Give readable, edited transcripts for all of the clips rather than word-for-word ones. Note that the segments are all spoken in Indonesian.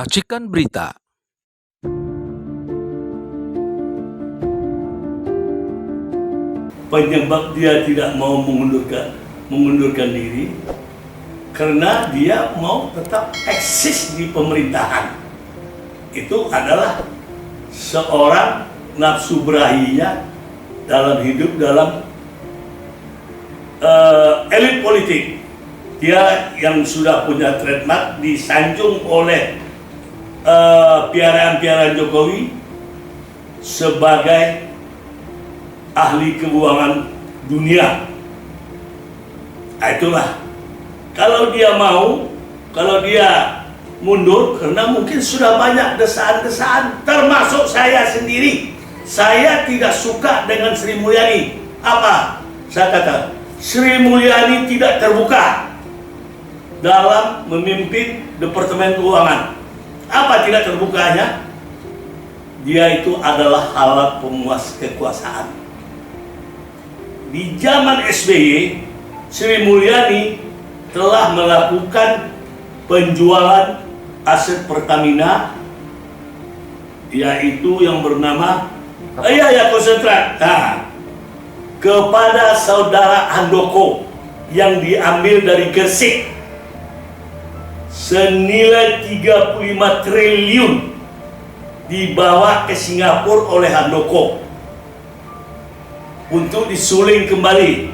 Racikan Berita. Penyebab dia tidak mau mengundurkan diri karena dia mau tetap eksis di pemerintahan. Itu adalah seorang nafsu berahinya dalam hidup, dalam elit politik. Dia yang sudah punya trademark disanjung oleh piaraan-piaraan Jokowi sebagai ahli keuangan dunia. Nah, itulah, kalau dia mau, kalau dia mundur, karena mungkin sudah banyak desaan-desaan, termasuk saya sendiri. Saya tidak suka dengan Sri Mulyani. Apa? Saya kata, Sri Mulyani tidak terbuka dalam memimpin Departemen Keuangan. Apa tidak terbukanya? Dia itu adalah alat pemuas kekuasaan. Di zaman SBY, Sri Mulyani telah melakukan penjualan aset Pertamina, yaitu yang bernama konsentrat, kepada saudara Handoko yang diambil dari Gresik senilai 35 triliun dibawa ke Singapura oleh Handoko untuk disuling kembali.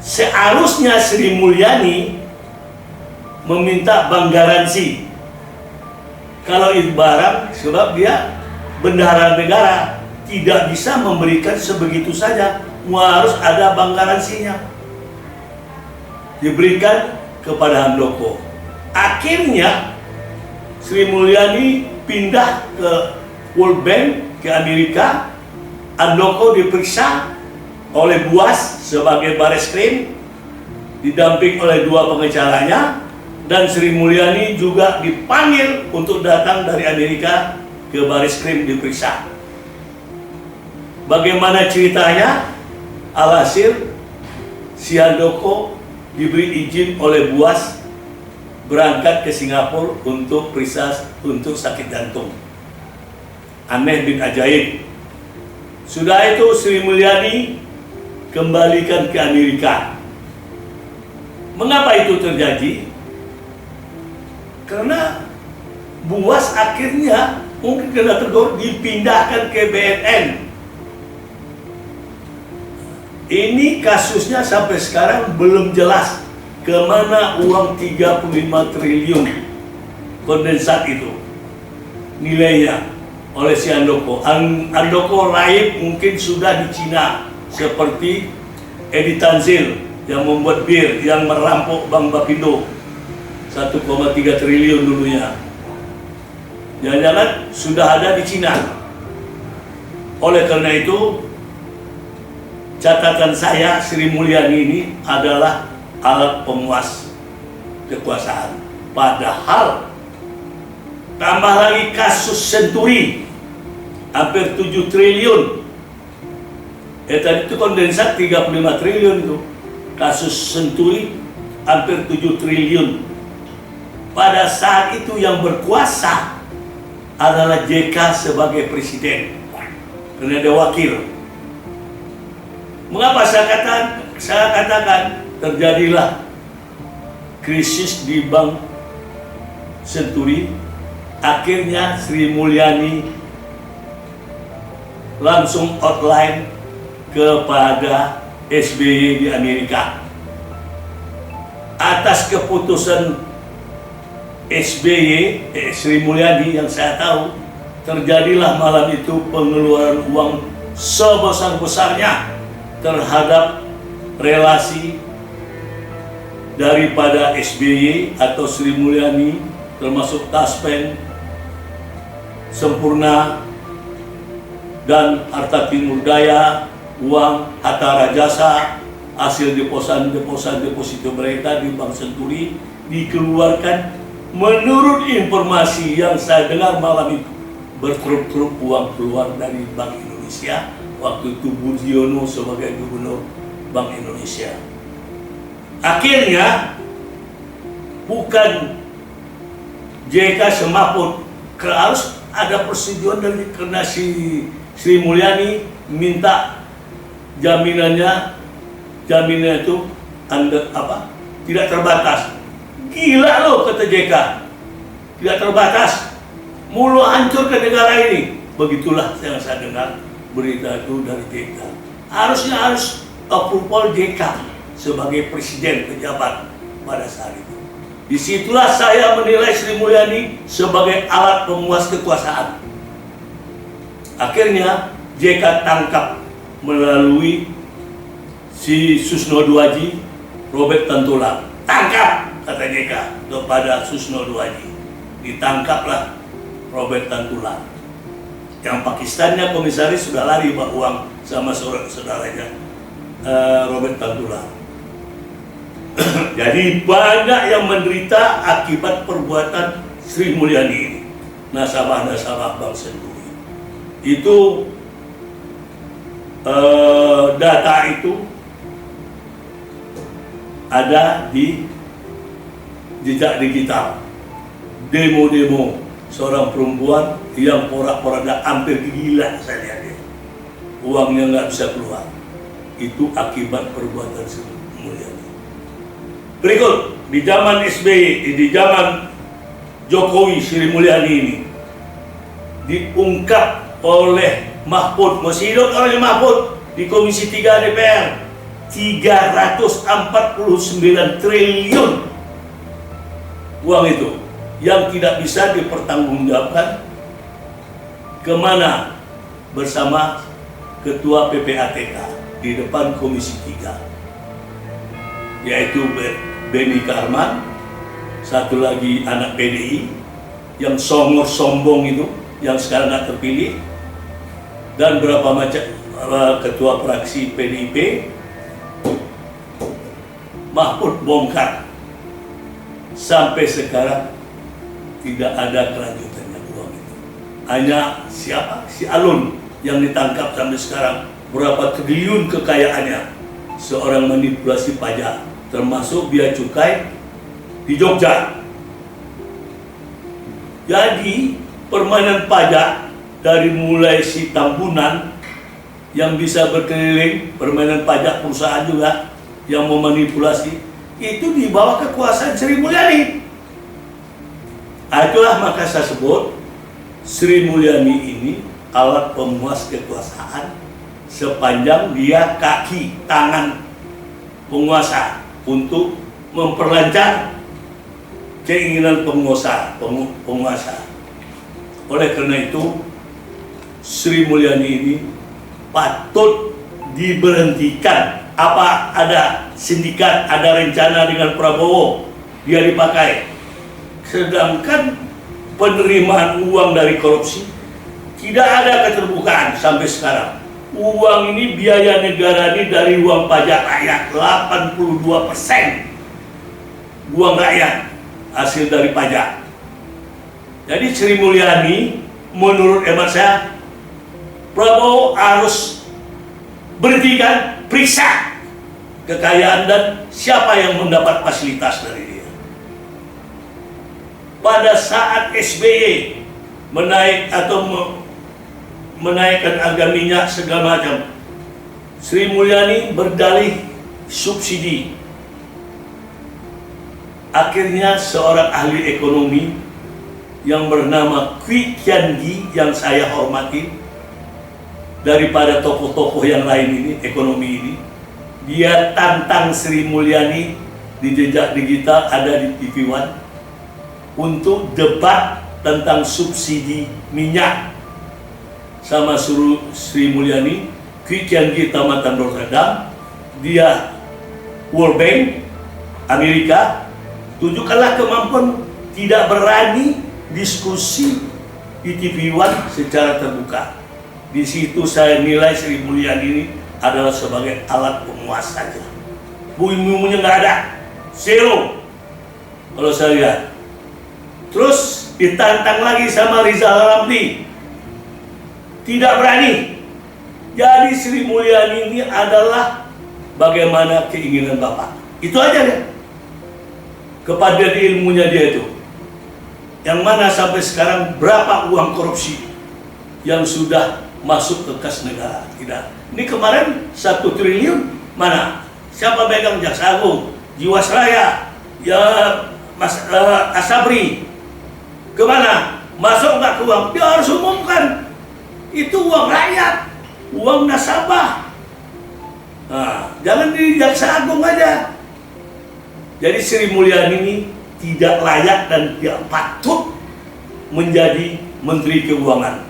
Seharusnya Sri Mulyani meminta bank garansi kalau itu barang, sebab dia bendahara negara, tidak bisa memberikan sebegitu saja, harus ada bank garansinya, diberikan kepada Handoko. Akhirnya Sri Mulyani pindah ke World Bank, ke Amerika. Handoko diperiksa oleh Buas sebagai Bareskrim, didamping oleh dua pengacaranya, dan Sri Mulyani juga dipanggil untuk datang dari Amerika ke Bareskrim diperiksa. Bagaimana ceritanya? Alhasil si Handoko diberi izin oleh Buas berangkat ke Singapura untuk periksa untuk sakit jantung. Aneh bin ajaib. Sudah itu Sri Mulyani kembalikan ke Amerika. Mengapa itu terjadi? Karena Buas akhirnya mungkin kena tegur, dipindahkan ke BNN. Ini kasusnya sampai sekarang belum jelas kemana uang 35 triliun kondensat itu nilainya oleh si Handoko. Handoko raib mungkin sudah di Cina, seperti Edi Tanzil yang membuat bir, yang merampok Bank Bapindo 1,3 triliun dulunya. Jangan-jangan sudah ada di Cina. Oleh karena itu, catatan saya, Sri Mulyani ini adalah alat pemuas kekuasaan. Padahal tambah lagi kasus Senturi hampir 7 triliun. Tadi itu kondensat 35 triliun itu. Kasus Senturi hampir 7 triliun. Pada saat itu yang berkuasa adalah JK sebagai presiden, karena dia wakil. Mengapa saya katakan terjadilah krisis di Bank Senturi? Akhirnya Sri Mulyani langsung outline kepada SBY di Amerika. Atas keputusan SBY, Sri Mulyani yang saya tahu, terjadilah malam itu pengeluaran uang sebesar-besarnya terhadap relasi daripada SBY atau Sri Mulyani, termasuk Taspen, Sempurna, dan Harta Timur Daya, uang Hatta Rajasa, hasil deposito mereka di Bank Senturi dikeluarkan. Menurut informasi yang saya dengar malam itu, bertruk-truk uang keluar dari Bank Indonesia waktu itu Budiono sebagai gubernur Bank Indonesia. Akhirnya bukan JK semaput, harus ada persetujuan dari, karena si Sri Mulyani minta jaminan itu tidak terbatas. Gila loh, kata JK, tidak terbatas, mulu hancur ke negara ini. Begitulah yang saya dengar berita itu dari JK. Harus approval JK sebagai presiden pejabat pada saat itu. Disitulah saya menilai Sri Mulyani sebagai alat pemuas kekuasaan. Akhirnya JK tangkap melalui si Susno Duaji, Robert Tantular. Tangkap, kata JK kepada Susno Duaji. Ditangkaplah Robert Tantular. Yang Pakistannya komisaris sudah lari bawa uang sama saudaranya Robert Tantular. Jadi banyak yang menderita akibat perbuatan Sri Mulyani ini. Nasabah-nasabah Bank Senturi. Itu data itu ada di jejak digital. Demo-demo seorang perempuan yang porak-poranda hampir gila, saya lihat ya. Uangnya nggak bisa keluar. Itu akibat perbuatan Sri Mulyani. Berikut, di zaman SBY, di zaman Jokowi, Sri Mulyani ini diungkap oleh Mahfud, masih hidup oleh Mahfud di Komisi 3 DPR, 349 triliun uang itu yang tidak bisa dipertanggungjawabkan kemana bersama Ketua PPATK di depan Komisi 3, yaitu Benny Karman, satu lagi anak PDI yang songor sombong itu, yang sekarang nggak terpilih, dan berapa macam ketua fraksi PDIP. Mahfud bongkar, sampai sekarang tidak ada kelanjutannya uang itu. Hanya siapa? Si Alun yang ditangkap sampai sekarang, berapa triliun kekayaannya, seorang manipulasi pajak, termasuk biaya cukai di Jogja. Jadi permainan pajak dari mulai si Tambunan yang bisa berkeliling, permainan pajak perusahaan juga yang memanipulasi, itu di bawah kekuasaan Sri Mulyani. Itulah maka saya sebut Sri Mulyani ini alat pemuas kekuasaan sepanjang dia kaki tangan penguasa untuk memperlancar keinginan penguasa. Oleh karena itu Sri Mulyani ini patut diberhentikan. Apa ada sindikat, ada rencana dengan Prabowo dia dipakai, sedangkan penerimaan uang dari korupsi tidak ada keterbukaan sampai sekarang. Uang ini, biaya negara ini dari uang pajak rakyat, 82% uang rakyat hasil dari pajak. Jadi Sri Mulyani menurut hemat saya, Prabowo harus berhentikan, periksa kekayaan dan siapa yang mendapat fasilitas dari dia. Pada saat SBY menaikkan harga minyak segala macam, Sri Mulyani berdalih subsidi. Akhirnya seorang ahli ekonomi yang bernama Kwi Kian Gi, yang saya hormati daripada tokoh-tokoh yang lain ini, ekonomi ini, dia tantang Sri Mulyani di jejak digital, ada di TV One, untuk debat tentang subsidi minyak sama Sri Mulyani. Kwi Kian Gi tamatan Rotterdam, dia World Bank Amerika. Tunjukkanlah kemampuan, tidak berani diskusi di TV One secara terbuka. Di situ saya nilai Sri Mulyani ini adalah sebagai alat pemuas saja. Ilmunya nggak ada, zero kalau saya lihat. Terus ditantang lagi sama Rizal Ramli, tidak berani. Jadi Sri Mulyani ini adalah bagaimana keinginan Bapak. Itu aja deh. Kepada ilmunya dia itu. Yang mana sampai sekarang berapa uang korupsi yang sudah masuk ke kas negara? Tidak. Ini kemarin 1 triliun mana? Siapa pegang? Jaksa Agung, Jiwasraya, ya Mas Asabri. Kemana? Masuk nggak ke uang? Dia harus umumkan. Itu uang rakyat, uang nasabah. Nah, jangan di Jaksa Agung aja. Jadi Sri Mulyani ini tidak layak dan tidak patut menjadi Menteri Keuangan.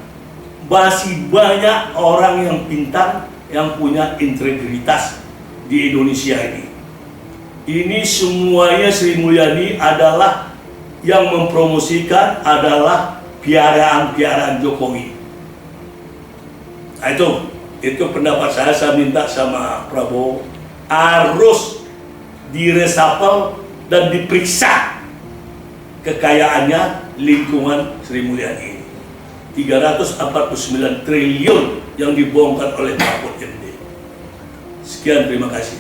Masih banyak orang yang pintar, yang punya integritas di Indonesia ini. Ini semuanya Sri Mulyani adalah yang mempromosikan adalah piaraan-piaraan Jokowi. Nah, itu pendapat saya minta sama Prabowo harus diresapel dan diperiksa kekayaannya lingkungan Sri Mulyani ini. 349 triliun yang dibongkar oleh Mahfud MD. Sekian, terima kasih.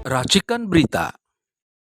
Racikan Berita